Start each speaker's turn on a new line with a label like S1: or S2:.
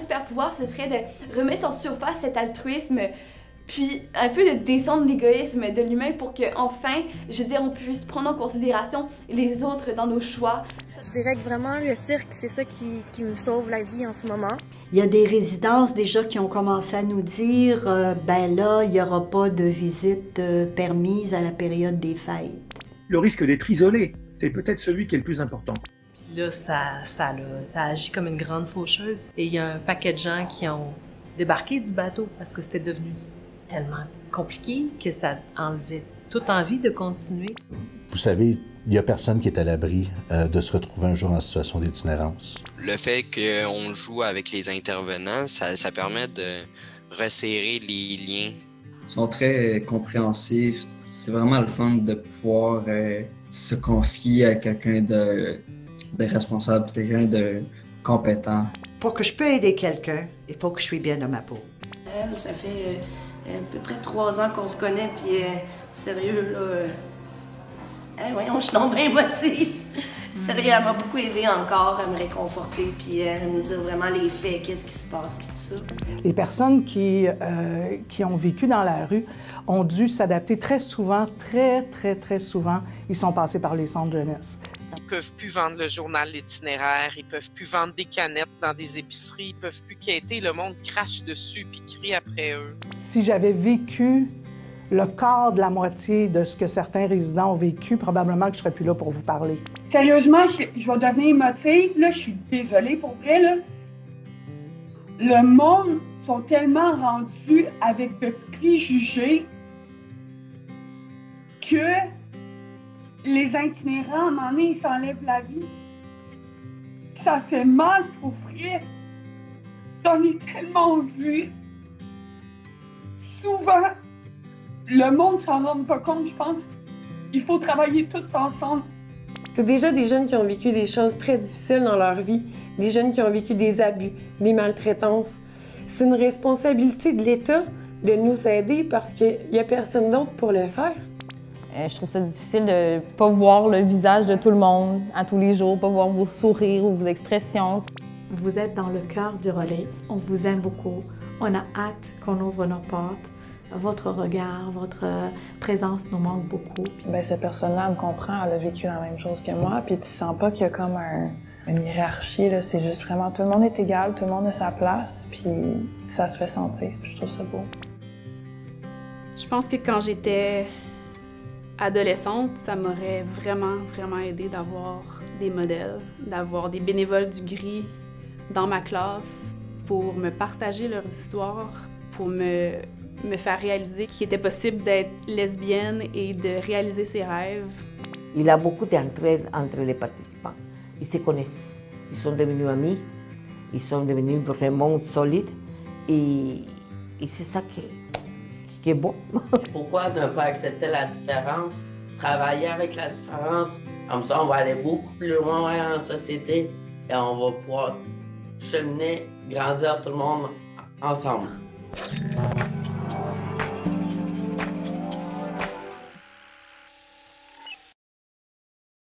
S1: super pouvoir, ce serait de remettre en surface cet altruisme, puis un peu de descendre l'égoïsme de l'humain pour qu'enfin, je veux dire, on puisse prendre en considération les autres dans nos choix.
S2: Je dirais que vraiment, le cirque, c'est ça qui me sauve la vie en ce moment.
S3: Il y a des résidences déjà qui ont commencé à nous dire ben là, il n'y aura pas de visite permise à la période des fêtes.
S4: Le risque d'être isolé, c'est peut-être celui qui est le plus important.
S5: Puis là, ça agit comme une grande faucheuse. Et il y a un paquet de gens qui ont débarqué du bateau parce que c'était devenu tellement compliqué que ça enlevait toute envie de continuer.
S6: Vous savez, il n'y a personne qui est à l'abri de se retrouver un jour en situation d'itinérance.
S7: Le fait qu'on joue avec les intervenants, ça permet de resserrer les liens.
S8: Ils sont très compréhensifs. C'est vraiment le fun de pouvoir se confier à quelqu'un de responsable, quelqu'un de compétent.
S3: Pour que je puisse aider quelqu'un, il faut que je sois bien dans ma peau.
S9: Elle, ça fait à peu près 3 ans qu'on se connaît, puis sérieux, là... voyons, je suis donc bien émotive. Sérieux, elle m'a beaucoup aidé encore à me réconforter, puis à me dire vraiment les faits, qu'est-ce qui se passe, puis tout ça.
S10: Les personnes qui ont vécu dans la rue ont dû s'adapter très souvent, très souvent. Ils sont passés par les centres jeunesse.
S11: Ils peuvent plus vendre le journal L'Itinéraire, ils peuvent plus vendre des canettes dans des épiceries, ils peuvent plus quêter, le monde crache dessus puis crie après eux.
S10: Si j'avais vécu le quart de la moitié de ce que certains résidents ont vécu, probablement que je serais plus là pour vous parler.
S12: Sérieusement, je vais devenir émotive, là, je suis désolée pour vrai, là. Le monde sont tellement rendus avec de préjugés que les itinérants, à un moment donné, ils s'enlèvent la vie. Ça fait mal pour vrai. J'en ai tellement vu. Souvent, le monde s'en rend pas compte, je pense. Il faut travailler tous ensemble.
S13: C'est déjà des jeunes qui ont vécu des choses très difficiles dans leur vie, des jeunes qui ont vécu des abus, des maltraitances. C'est une responsabilité de l'État de nous aider parce qu'il n'y a personne d'autre pour le faire.
S14: Je trouve ça difficile de ne pas voir le visage de tout le monde à tous les jours, pas voir vos sourires ou vos expressions.
S15: Vous êtes dans le cœur du relais. On vous aime beaucoup. On a hâte qu'on ouvre nos portes. Votre regard, votre présence nous manque beaucoup.
S16: Bien, cette personne-là me comprend, elle a vécu la même chose que moi, puis tu sens pas qu'il y a comme une hiérarchie, là. C'est juste vraiment tout le monde est égal, tout le monde a sa place, puis ça se fait sentir. Je trouve ça beau.
S17: Je pense que quand j'étais adolescente, ça m'aurait vraiment aidé d'avoir des modèles, d'avoir des bénévoles du gris dans ma classe pour me partager leurs histoires, pour me faire réaliser qu'il était possible d'être lesbienne et de réaliser ses rêves.
S18: Il y a beaucoup d'entraide entre les participants. Ils se connaissent, ils sont devenus amis, ils sont devenus vraiment solides et c'est ça qui est bon.
S19: Pourquoi ne pas accepter la différence, travailler avec la différence, comme ça on va aller beaucoup plus loin en société et on va pouvoir cheminer, grandir tout le monde ensemble.